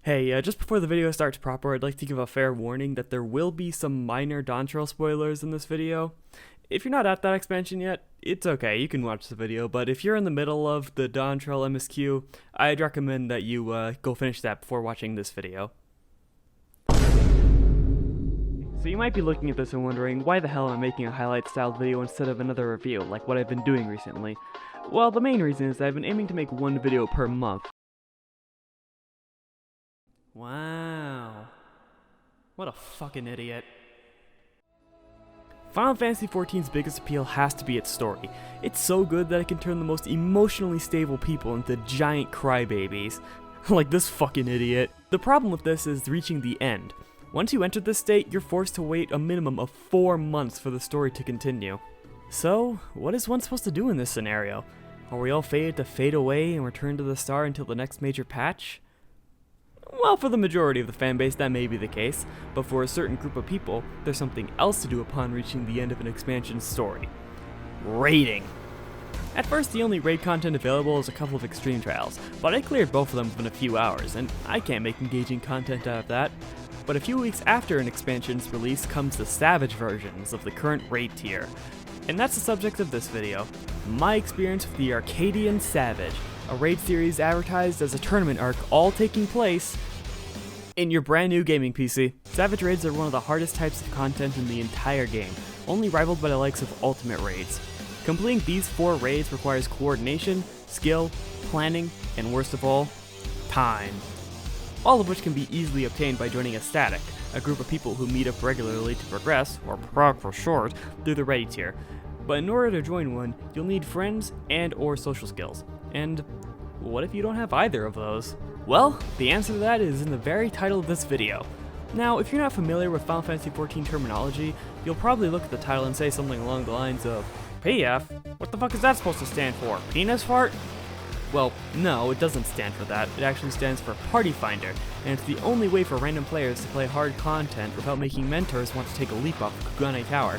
Hey, just before the video starts proper, I'd like to give a fair warning that there will be some minor Dawntrail spoilers in this video. If you're not at that expansion yet, it's okay, you can watch the video, but if you're in the middle of the Dawntrail MSQ, I'd recommend that you go finish that before watching this video. So you might be looking at this and wondering, why the hell am I making a highlight-styled video instead of another review, like what I've been doing recently? Well, the main reason is that I've been aiming to make one video per month. Wow. What a fucking idiot. Final Fantasy XIV's biggest appeal has to be its story. It's so good that it can turn the most emotionally stable people into giant crybabies. Like this fucking idiot. The problem with this is reaching the end. Once you enter this state, you're forced to wait a minimum of 4 months for the story to continue. So, what is one supposed to do in this scenario? Are we all fated to fade away and return to the star until the next major patch? Well, for the majority of the fanbase that may be the case, but for a certain group of people, there's something else to do upon reaching the end of an expansion story. Raiding! At first, the only raid content available is a couple of extreme trials, but I cleared both of them within a few hours, and I can't make engaging content out of that. But a few weeks after an expansion's release comes the Savage versions of the current raid tier. And that's the subject of this video, my experience with the Arcadian Savage, a raid series advertised as a tournament arc all taking place in your brand new gaming PC. Savage raids are one of the hardest types of content in the entire game, only rivaled by the likes of Ultimate raids. Completing these 4 raids requires coordination, skill, planning, and worst of all, time. All of which can be easily obtained by joining a static, a group of people who meet up regularly to progress, or PROG for short, through the ready tier. But in order to join one, you'll need friends and or social skills. And what if you don't have either of those? Well, the answer to that is in the very title of this video. Now, if you're not familiar with Final Fantasy XIV terminology, you'll probably look at the title and say something along the lines of, PF? What the fuck is that supposed to stand for? Penis fart? Well, no, it doesn't stand for that. It actually stands for Party Finder, and it's the only way for random players to play hard content without making mentors want to take a leap off Kugane Tower.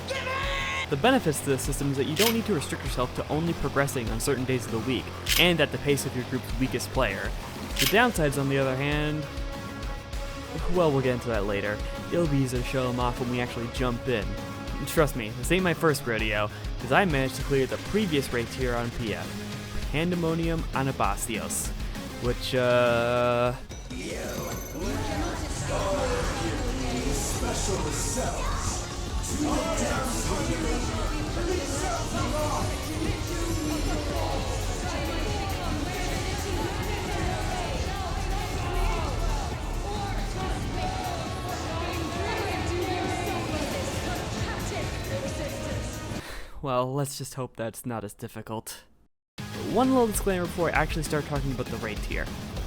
The benefits to this system is that you don't need to restrict yourself to only progressing on certain days of the week, and at the pace of your group's weakest player. The downsides, on the other hand, well, we'll get into that later. It'll be easier to show them off when we actually jump in. And trust me, this ain't my first rodeo, because I managed to clear the previous raid tier on PF, Pandemonium Anabastios, which, well, let's just hope that's not as difficult. One little disclaimer before I actually start talking about the raid tier.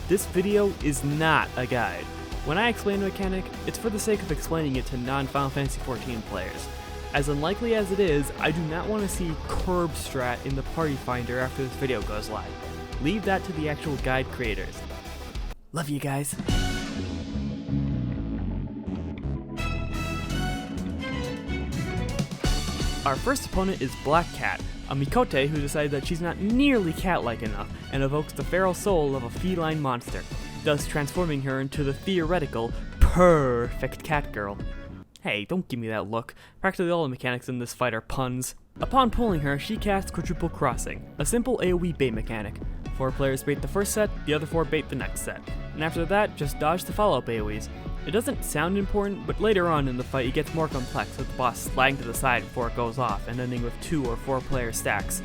This video is not a guide. When I explain a mechanic, it's for the sake of explaining it to non-Final Fantasy XIV players. As unlikely as it is, I do not want to see curb strat in the Party Finder after this video goes live. Leave that to the actual guide creators. Love you guys. Our first opponent is Black Cat, a Mikote who decided that she's not nearly cat-like enough and evokes the feral soul of a feline monster, thus transforming her into the theoretical, perfect cat girl. Hey, don't give me that look. Practically all the mechanics in this fight are puns. Upon pulling her, she casts Quadruple Crossing, a simple AoE bait mechanic. 4 players bait the first set, the other 4 bait the next set. And after that, just dodge the follow-up AoEs. It doesn't sound important, but later on in the fight it gets more complex with the boss sliding to the side before it goes off and ending with 2 or 4 player stacks.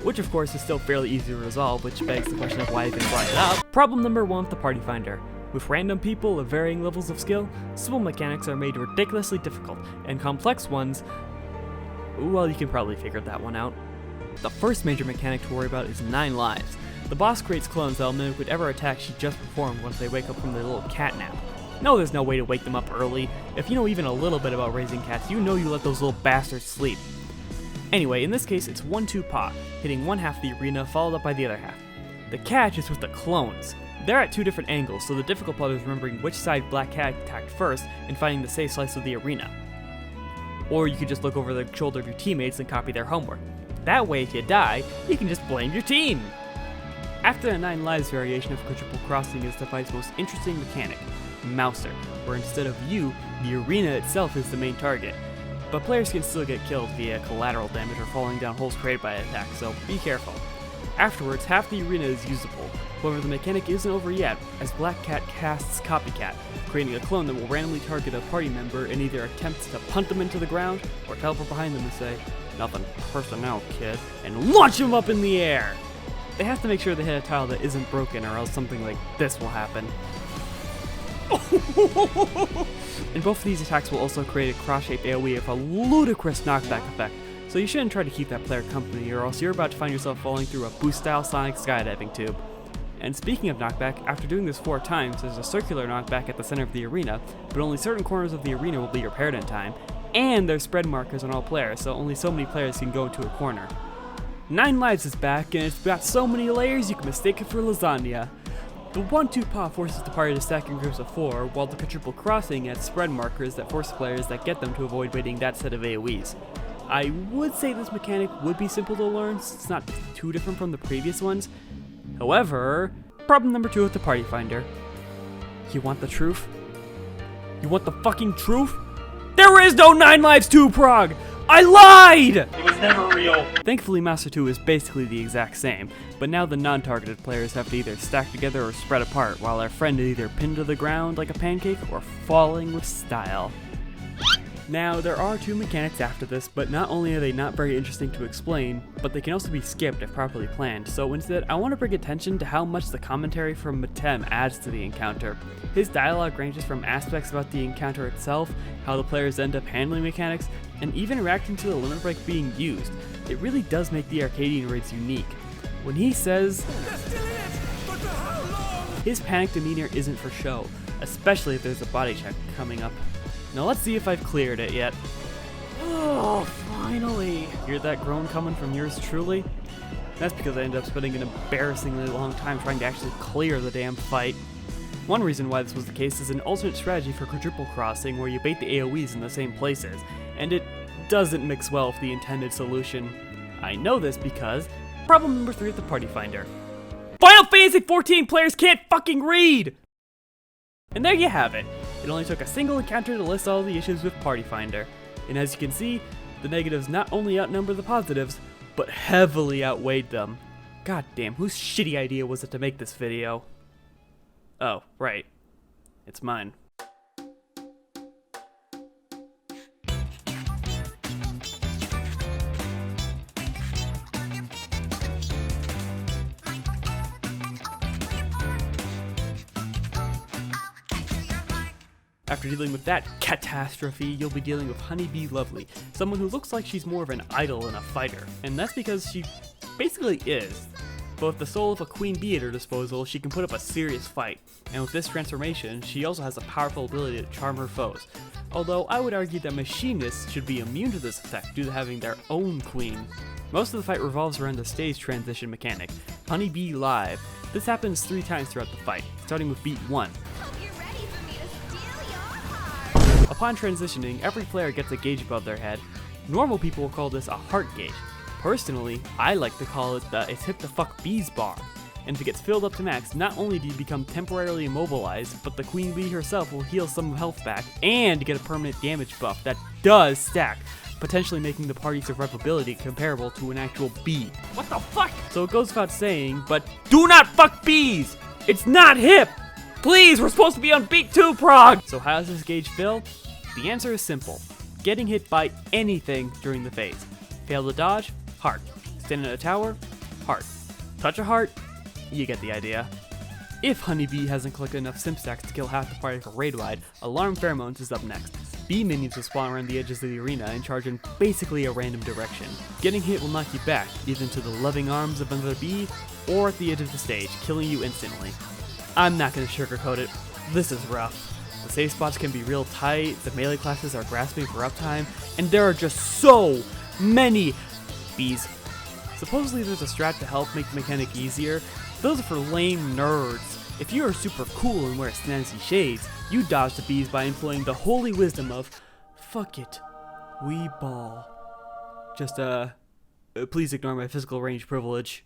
Which of course is still fairly easy to resolve, which begs the question of why I even brought it up. Problem number 1 with the Party Finder. With random people of varying levels of skill, simple mechanics are made ridiculously difficult, and complex ones, well, you can probably figure that one out. The first major mechanic to worry about is 9 lives. The boss creates clones that will mimic whatever attack she just performed once they wake up from their little cat nap. No, there's no way to wake them up early. If you know even a little bit about raising cats, you know you let those little bastards sleep. Anyway, in this case, it's 1-2 paw, hitting one half of the arena followed up by the other half. The catch is with the clones. They're at 2 different angles, so the difficult part is remembering which side Black Cat attacked first and finding the safe slice of the arena. Or you could just look over the shoulder of your teammates and copy their homework. That way, if you die, you can just blame your team! After the 9 lives variation of quadruple crossing is the fight's most interesting mechanic, Mouser, where instead of you, the arena itself is the main target. But players can still get killed via collateral damage or falling down holes created by an attack, so be careful. Afterwards, half the arena is usable. However, the mechanic isn't over yet, as Black Cat casts Copycat, creating a clone that will randomly target a party member and either attempt to punt them into the ground or teleport behind them and say, "Nothing personnel, kid," and launch them up in the air! They have to make sure they hit a tile that isn't broken or else something like this will happen. And both of these attacks will also create a cross-shaped AoE with a ludicrous knockback effect, so you shouldn't try to keep that player company or else you're about to find yourself falling through a boost-style Sonic skydiving tube. And speaking of knockback, after doing this 4 times, there's a circular knockback at the center of the arena, but only certain corners of the arena will be repaired in time, and there's spread markers on all players, so only so many players can go into a corner. 9 lives is back, and it's got so many layers you can mistake it for lasagna. The 1-2 pop forces the party to stack in groups of 4, while the quadruple crossing adds spread markers that force players that get them to avoid waiting that set of AoEs. I would say this mechanic would be simple to learn, since it's not too different from the previous ones. However, problem number 2 with the Party Finder. You want the truth? You want the fucking truth? There is no 9 lives 2 prog! I lied! It was never real. Thankfully, Master 2 is basically the exact same, but now the non-targeted players have to either stack together or spread apart, while their friend is either pinned to the ground like a pancake or falling with style. Now, there are 2 mechanics after this, but not only are they not very interesting to explain, but they can also be skipped if properly planned, so instead I want to bring attention to how much the commentary from Matem adds to the encounter. His dialogue ranges from aspects about the encounter itself, how the players end up handling mechanics, and even reacting to the limit break being used. It really does make the Arcadian raids unique. When he says, his panic demeanor isn't for show, especially if there's a body check coming up. Now let's see if I've cleared it yet. Oh, finally! Hear that groan coming from yours truly? That's because I ended up spending an embarrassingly long time trying to actually clear the damn fight. One reason why this was the case is an alternate strategy for quadruple crossing where you bait the AoEs in the same places, and it doesn't mix well with the intended solution. I know this because problem number 3 with the Party Finder. Final Fantasy XIV players can't fucking read! And there you have it. It only took a single encounter to list all the issues with Party Finder. And as you can see, the negatives not only outnumber the positives, but heavily outweighed them. God damn, whose shitty idea was it to make this video? Oh, right. It's mine. After dealing with that catastrophe, you'll be dealing with Honeybee Lovely, someone who looks like she's more of an idol than a fighter, and that's because she basically is. But with the soul of a queen bee at her disposal, she can put up a serious fight, and with this transformation, she also has a powerful ability to charm her foes. Although I would argue that machinists should be immune to this effect due to having their own queen. Most of the fight revolves around the stage transition mechanic, Honeybee Live. This happens 3 times throughout the fight, starting with beat 1. Upon transitioning, every player gets a gauge above their head. Normal people will call this a heart gauge. Personally, I like to call it the "it's hip the fuck bees bar." And if it gets filled up to max, not only do you become temporarily immobilized, but the queen bee herself will heal some health back, and get a permanent damage buff that does stack, potentially making the party's survivability comparable to an actual bee. What the fuck? So it goes without saying, but do not fuck bees! It's not hip! Please, we're supposed to be on beat 2 prog! So how does this gauge fill? The answer is simple. Getting hit by anything during the phase. Fail to dodge? Heart. Stand in a tower? Heart. Touch a heart? You get the idea. If Honeybee hasn't collected enough simp stacks to kill half the party for raid-wide, Alarm Pheromones is up next. Bee minions will spawn around the edges of the arena and charge in basically a random direction. Getting hit will knock you back, either into the loving arms of another bee, or at the edge of the stage, killing you instantly. I'm not gonna sugarcoat it. This is rough. The save spots can be real tight, the melee classes are grasping for uptime, and there are just so many bees. Supposedly there's a strat to help make the mechanic easier. Those are for lame nerds. If you are super cool and wear snazzy shades, you dodge the bees by employing the holy wisdom of fuck it, we ball. Just please ignore my physical range privilege.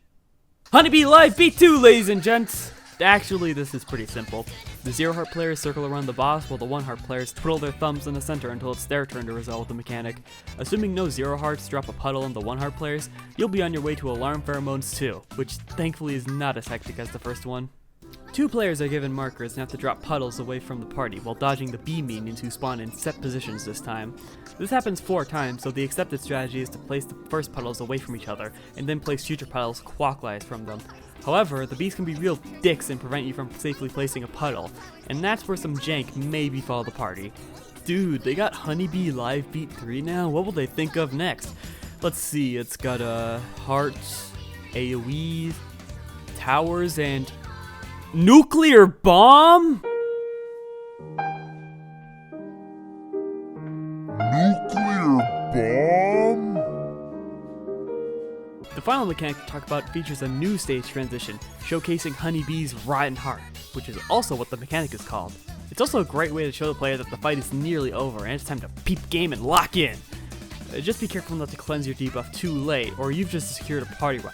Honeybee Live B2, ladies and gents! Actually, this is pretty simple. The 0 heart players circle around the boss while the 1 heart players twiddle their thumbs in the center until it's their turn to resolve the mechanic. Assuming no 0 hearts drop a puddle on the 1 heart players, you'll be on your way to Alarm Pheromones 2, which thankfully is not as hectic as the first one. 2 players are given markers and have to drop puddles away from the party while dodging the B minions who spawn in set positions this time. This happens 4 times, so the accepted strategy is to place the first puddles away from each other and then place future puddles clockwise from them. However, the bees can be real dicks and prevent you from safely placing a puddle, and that's where some jank may befall the party. Dude, they got Honeybee Live Beat 3 now? What will they think of next? Let's see, it's got hearts, AoE, towers, and nuclear bomb? Nuclear bomb? The final mechanic to talk about features a new stage transition, showcasing Honeybee's Rotten Heart, which is also what the mechanic is called. It's also a great way to show the player that the fight is nearly over and it's time to peep game and lock in. Just be careful not to cleanse your debuff too late, or you've just secured a party wipe,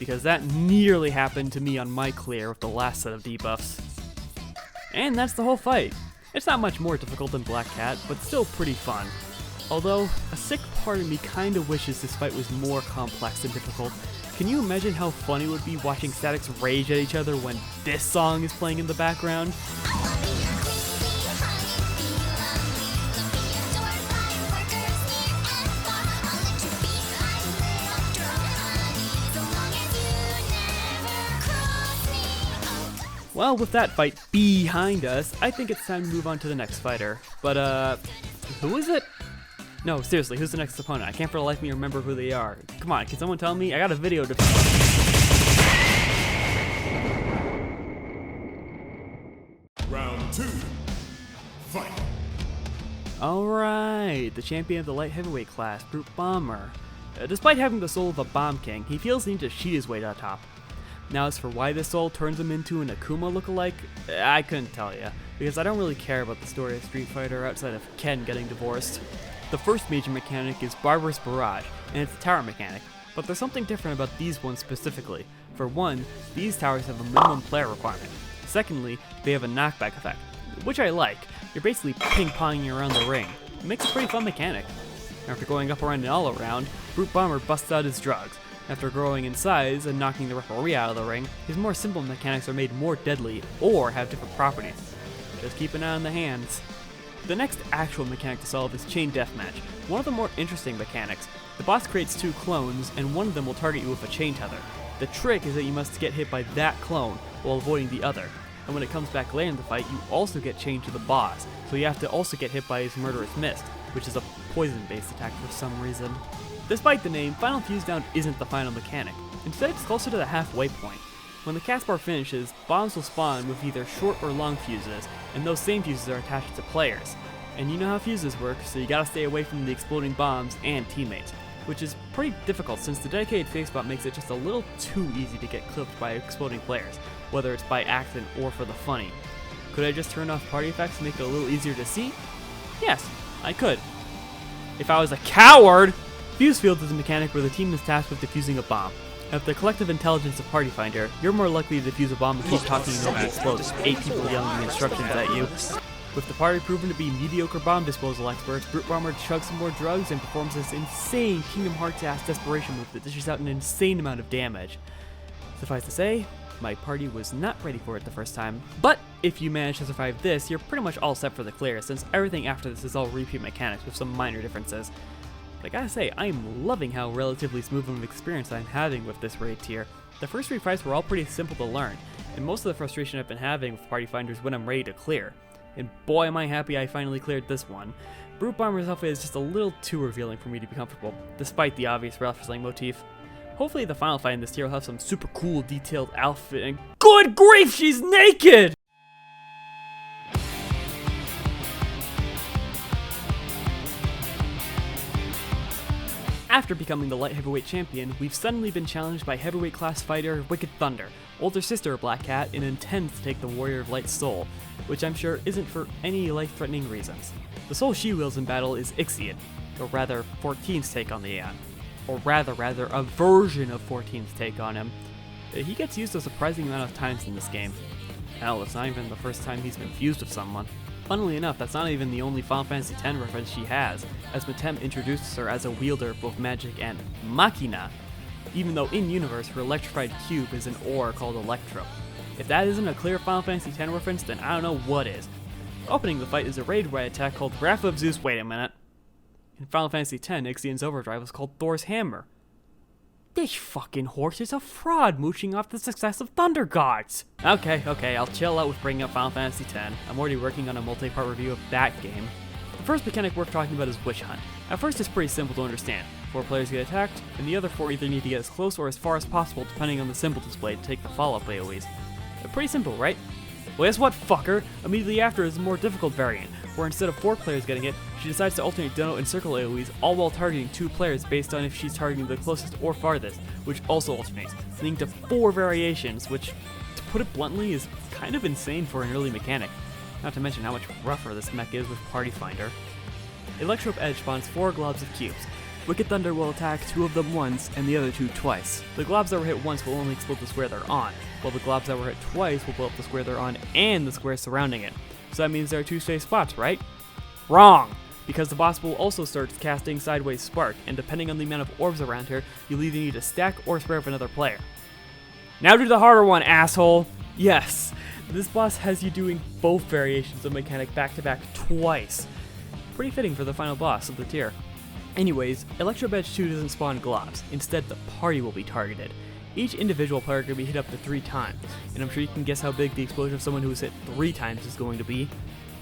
because that nearly happened to me on my clear with the last set of debuffs. And that's the whole fight. It's not much more difficult than Black Cat, but still pretty fun. Although, a sick part of me kinda wishes this fight was more complex and difficult. Can you imagine how fun it would be watching statics rage at each other when this song is playing in the background? Well, with that fight behind us, I think it's time to move on to the next fighter. But, who is it? No, seriously, who's the next opponent? I can't for the life of me remember who they are. Come on, can someone tell me? I got a video to... Round 2. Fight. Alright, the champion of the light heavyweight class, Brute Bomber. Despite having the soul of a Bomb King, he feels the need to cheat his way to the top. Now, as for why this soul turns him into an Akuma lookalike, I couldn't tell you, because I don't really care about the story of Street Fighter outside of Ken getting divorced. The first major mechanic is Barbarous Barrage, and it's a tower mechanic, but there's something different about these ones specifically. For one, these towers have a minimum player requirement. Secondly, they have a knockback effect, which I like. You're basically ping-ponging around the ring. It makes a pretty fun mechanic. After going up, around, and all around, Brute Bomber busts out his drugs. After growing in size and knocking the referee out of the ring, his more simple mechanics are made more deadly or have different properties. Just keep an eye on the hands. The next actual mechanic to solve is Chain Deathmatch, one of the more interesting mechanics. The boss creates 2 clones, and one of them will target you with a chain tether. The trick is that you must get hit by that clone while avoiding the other, and when it comes back later in the fight, you also get chained to the boss, so you have to also get hit by his Murderous Mist, which is a poison-based attack for some reason. Despite the name, Final Fuse Down isn't the final mechanic. Instead, it's closer to the halfway point. When the cast bar finishes, bombs will spawn with either short or long fuses, and those same fuses are attached to players. And you know how fuses work, so you gotta stay away from the exploding bombs and teammates, which is pretty difficult since the dedicated face spot makes it just a little too easy to get clipped by exploding players, whether it's by accident or for the funny. Could I just turn off party effects and make it a little easier to see? Yes, I could. If I was a coward! Fuse Field is a mechanic where the team is tasked with defusing a bomb. With the collective intelligence of Party Finder, you're more likely to defuse a bomb and keep talking and it'll explode, 8 people yelling instructions at you. With the party proven to be mediocre bomb disposal experts, Brute Bomber chugs some more drugs and performs this insane Kingdom Hearts-ass desperation move that dishes out an insane amount of damage. Suffice to say, my party was not ready for it the first time, but if you manage to survive this, you're pretty much all set for the clear, since everything after this is all repeat mechanics with some minor differences. But I gotta say, I'm loving how relatively smooth of an experience I'm having with this raid tier. The first 3 fights were all pretty simple to learn, and most of the frustration I've been having with Party Finders when I'm ready to clear. And boy am I happy I finally cleared this one. Brute Bomber's outfit is just a little too revealing for me to be comfortable, despite the obvious wrestling motif. Hopefully the final fight in this tier will have some super cool detailed outfit, and good grief, she's naked! After becoming the light heavyweight champion, we've suddenly been challenged by heavyweight class fighter Wicked Thunder, older sister of Black Cat, and intends to take the Warrior of Light's soul, which I'm sure isn't for any life-threatening reasons. The soul she wields in battle is Ixion, or rather 14's take on the Aeon. Or rather, a version of 14's take on him. He gets used a surprising amount of times in this game. Hell, it's not even the first time he's been fused with someone. Funnily enough, that's not even the only Final Fantasy X reference she has, as Metem introduces her as a wielder of both magic and machina, even though in-universe her electrified cube is an ore called Electro. If that isn't a clear Final Fantasy X reference, then I don't know what is. Opening the fight is a raid-wide attack called Wrath of Zeus. Wait a minute. In Final Fantasy X, Ixion's overdrive was called Thor's Hammer. This fucking horse is a fraud, mooching off the success of Thunder Gods! Okay, I'll chill out with bringing up Final Fantasy X. I'm already working on a multi-part review of that game. The first mechanic worth talking about is Witch Hunt. At first it's pretty simple to understand. 4 players get attacked, and the other 4 either need to get as close or as far as possible depending on the symbol displayed to take the follow-up AoEs. Pretty simple, right? Well, guess what, fucker? Immediately after is a more difficult variant, where instead of 4 players getting it, she decides to alternate Dono and Circle AoEs, all while targeting 2 players based on if she's targeting the closest or farthest, which also alternates, leading to 4 variations, which, to put it bluntly, is kind of insane for an early mechanic. Not to mention how much rougher this mech is with Party Finder. Electro Edge spawns 4 globs of cubes. Wicked Thunder will attack 2 of them once, and the other 2 twice. The globs that were hit once will only explode the square they're on, while the globs that were hit twice will blow up the square they're on and the square surrounding it. So that means there are 2 safe spots, right? Wrong! Because the boss will also start casting Sideways Spark, and depending on the amount of orbs around her, you'll either need to stack or spare up another player. Now do the harder one, asshole! Yes, this boss has you doing both variations of mechanic back-to-back twice. Pretty fitting for the final boss of the tier. Anyways, Electro Edge 2 doesn't spawn globs, instead the party will be targeted. Each individual player can be hit up to 3 times, and I'm sure you can guess how big the explosion of someone who was hit 3 times is going to be.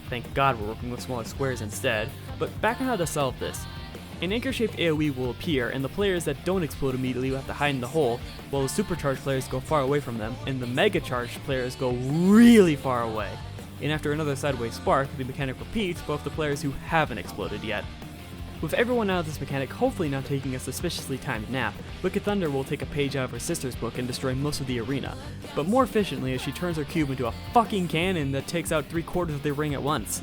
Thank God we're working with smaller squares instead, but back on how to solve this. An anchor-shaped AoE will appear, and the players that don't explode immediately will have to hide in the hole, while the supercharged players go far away from them, and the mega-charged players go really far away. And after another Sideways Spark, the mechanic repeats, but with the players who haven't exploded yet. With everyone out of this mechanic hopefully now taking a suspiciously timed nap, Wicked Thunder will take a page out of her sister's book and destroy most of the arena, but more efficiently as she turns her cube into a fucking cannon that takes out 3/4 of the ring at once.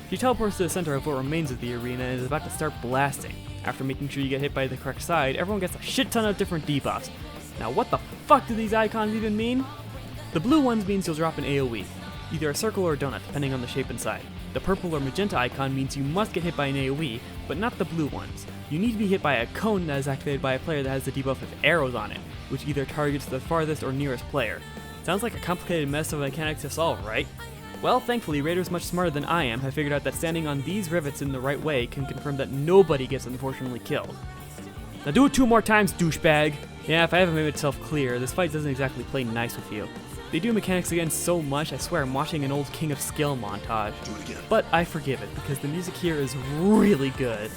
She teleports to the center of what remains of the arena and is about to start blasting. After making sure you get hit by the correct side, everyone gets a shit ton of different debuffs. Now what the fuck do these icons even mean? The blue ones means you'll drop an AoE, either a circle or a donut depending on the shape inside. The purple or magenta icon means you must get hit by an AoE, but not the blue ones. You need to be hit by a cone that is activated by a player that has the debuff of arrows on it, which either targets the farthest or nearest player. Sounds like a complicated mess of mechanics to solve, right? Well, thankfully, raiders much smarter than I am have figured out that standing on these rivets in the right way can confirm that nobody gets unfortunately killed. Now do it 2 more times, douchebag! Yeah, if I haven't made myself clear, this fight doesn't exactly play nice with you. They do mechanics again so much, I swear I'm watching an old King of Skill montage. But I forgive it, because the music here is really good.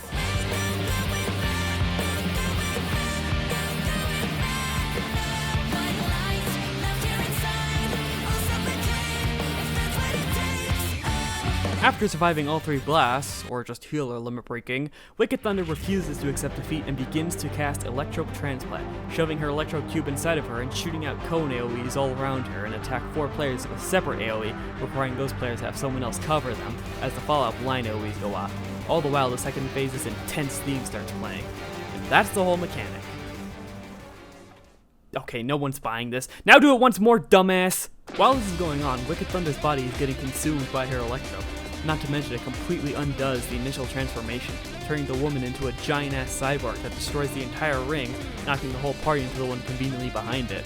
After surviving all 3 blasts, or just healer limit breaking, Wicked Thunder refuses to accept defeat and begins to cast Electro Transplant, shoving her Electro Cube inside of her and shooting out cone AoEs all around her and attack 4 players with a separate AoE, requiring those players to have someone else cover them as the Fallout line AoEs go off. All the while, the second phase's intense theme starts playing. And that's the whole mechanic. Okay, no one's buying this. Now do it once more, dumbass! While this is going on, Wicked Thunder's body is getting consumed by her Electro. Not to mention it completely undoes the initial transformation, turning the woman into a giant-ass cyborg that destroys the entire ring, knocking the whole party into the one conveniently behind it.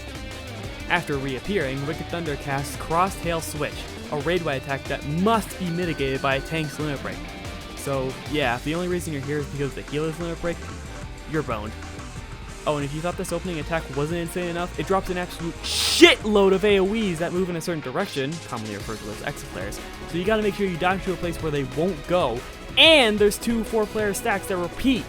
After reappearing, Wicked Thunder casts Cross-Tail Switch, a raid-wide attack that must be mitigated by a tank's limit break. So yeah, if the only reason you're here is because the healer's limit break, you're boned. Oh, and if you thought this opening attack wasn't insane enough, it drops an absolute shitload of AoEs that move in a certain direction, commonly referred to as exit flares, so you gotta make sure you dodge to a place where they won't go, and there's 2 4-player stacks that repeat.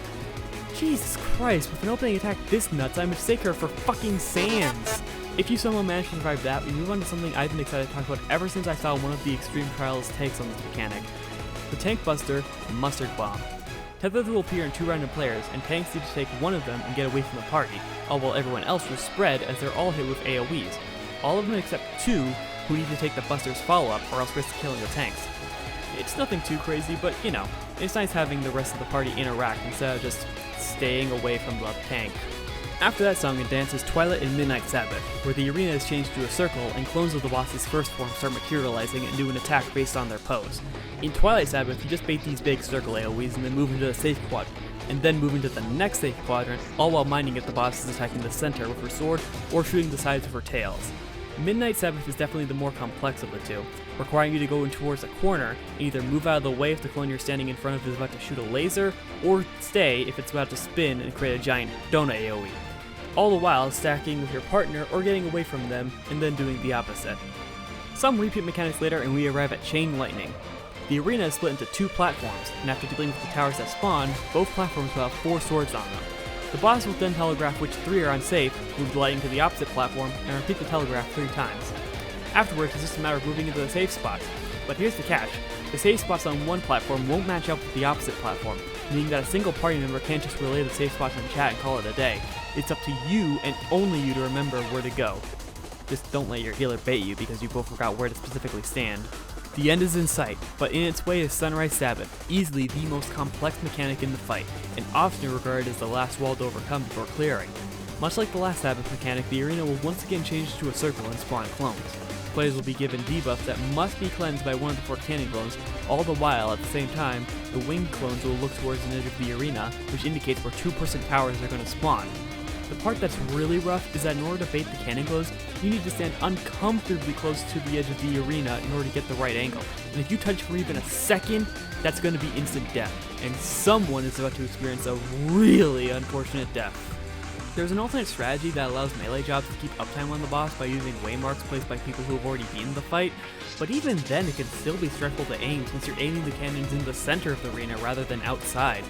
Jesus Christ, with an opening attack this nuts, I mistake her for fucking Sans. If you somehow manage to survive that, we move on to something I've been excited to talk about ever since I saw one of the Extreme Trials takes on this mechanic. The Tank Buster, Mustard Bomb. Tethers will appear in 2 random players, and tanks need to take one of them and get away from the party, all while everyone else will spread as they're all hit with AoEs. All of them except 2 who need to take the Buster's follow-up or else risk killing the tanks. It's nothing too crazy, but you know, it's nice having the rest of the party interact instead of just staying away from the tank. After that song and dance is Twilight and Midnight Sabbath, where the arena is changed to a circle and clones of the boss's first form start materializing and do an attack based on their pose. In Twilight Sabbath, you just bait these big circle AoEs and then move into the safe quadrant, and then move into the next safe quadrant, all while minding if the boss is attacking the center with her sword or shooting the sides of her tails. Midnight Sabbath is definitely the more complex of the two, requiring you to go in towards a corner and either move out of the way if the clone you're standing in front of is about to shoot a laser, or stay if it's about to spin and create a giant donut AoE. All the while stacking with your partner or getting away from them and then doing the opposite. Some repeat mechanics later and we arrive at Chain Lightning. The arena is split into 2 platforms, and after dealing with the towers that spawn, both platforms will have 4 swords on them. The boss will then telegraph which 3 are unsafe, move the lightning to the opposite platform, and repeat the telegraph 3 times. Afterwards, it's just a matter of moving into the safe spots. But here's the catch. The safe spots on one platform won't match up with the opposite platform, meaning that a single party member can't just relay the safe spots in chat and call it a day. It's up to you and only you to remember where to go. Just don't let your healer bait you because you both forgot where to specifically stand. The end is in sight, but in its way is Sunrise Sabbath, easily the most complex mechanic in the fight, and often regarded as the last wall to overcome before clearing. Much like the last Sabbath mechanic, the arena will once again change to a circle and spawn clones. Players will be given debuffs that must be cleansed by one of the 4 cannon clones, all the while, at the same time, the winged clones will look towards the edge of the arena, which indicates where 2% towers are going to spawn. The part that's really rough is that in order to bait the cannon clones, you need to stand uncomfortably close to the edge of the arena in order to get the right angle. And if you touch for even a second, that's going to be instant death, and someone is about to experience a really unfortunate death. There's an alternate strategy that allows melee jobs to keep uptime on the boss by using waymarks placed by people who have already beaten the fight, but even then it can still be stressful to aim since you're aiming the cannons in the center of the arena rather than outside.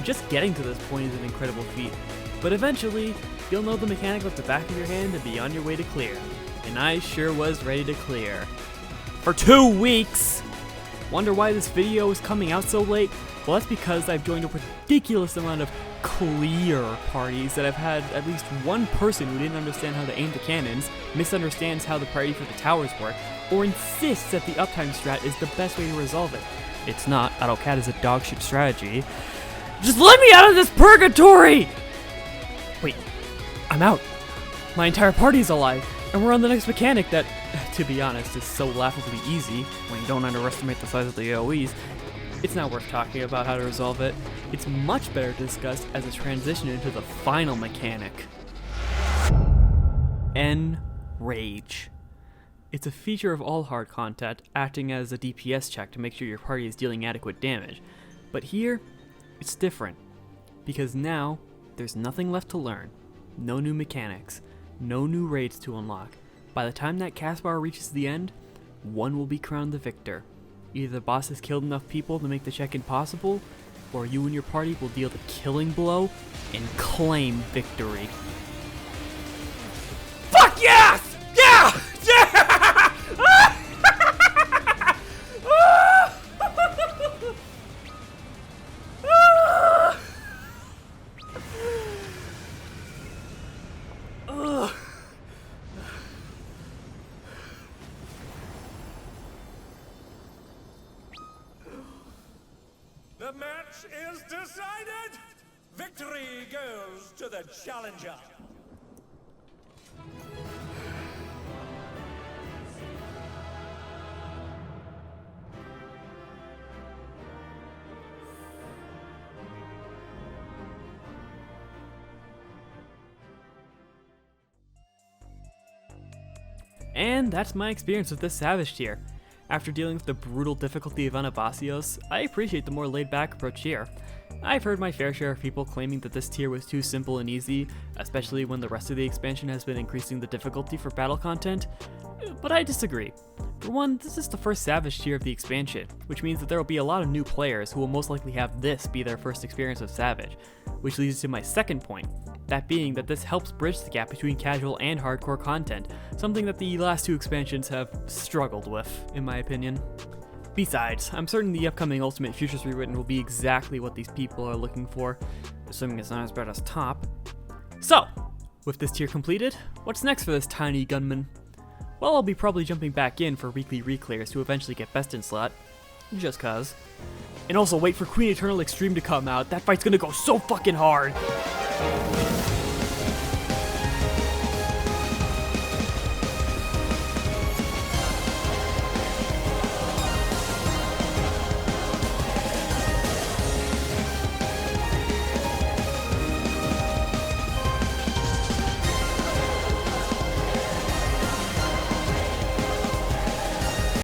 Just getting to this point is an incredible feat, but eventually, you'll know the mechanic like the back of your hand and be on your way to clear. And I sure was ready to clear. For 2 weeks! Wonder why this video is coming out so late? Well, that's because I've joined a ridiculous amount of clear parties that I've had at least one person who didn't understand how to aim the cannons, misunderstands how the priority for the towers work, or insists that the uptime strat is the best way to resolve it. It's not. AutoCAD is a dogshit strategy. Just let me out of this purgatory! Wait, I'm out. My entire party's alive, and we're on the next mechanic that, to be honest, is so laughably easy when you don't underestimate the size of the AoEs. It's not worth talking about how to resolve it. It's much better discussed as a transition into the final mechanic. Enrage. It's a feature of all hard content, acting as a DPS check to make sure your party is dealing adequate damage. But here, it's different, because now, there's nothing left to learn. No new mechanics. No new raids to unlock. By the time that cast bar reaches the end, one will be crowned the victor. Either the boss has killed enough people to make the check impossible, or you and your party will deal the killing blow and claim victory. Fuck yes! Yeah! Yeah! The match is decided! Victory goes to the challenger! And that's my experience with this Savage tier. After dealing with the brutal difficulty of Anabasios, I appreciate the more laid-back approach here. I've heard my fair share of people claiming that this tier was too simple and easy, especially when the rest of the expansion has been increasing the difficulty for battle content, but I disagree. For one, this is the first Savage tier of the expansion, which means that there will be a lot of new players who will most likely have this be their first experience of Savage, which leads to my second point, that being that this helps bridge the gap between casual and hardcore content, something that the last 2 expansions have struggled with, in my opinion. Besides, I'm certain the upcoming Ultimate Futures Rewritten will be exactly what these people are looking for, assuming it's not as bad as Top. So, with this tier completed, what's next for this tiny gunman? Well, I'll be probably jumping back in for weekly reclears to eventually get best in slot, just cuz. And also wait for Queen Eternal Extreme to come out, that fight's gonna go so fucking hard!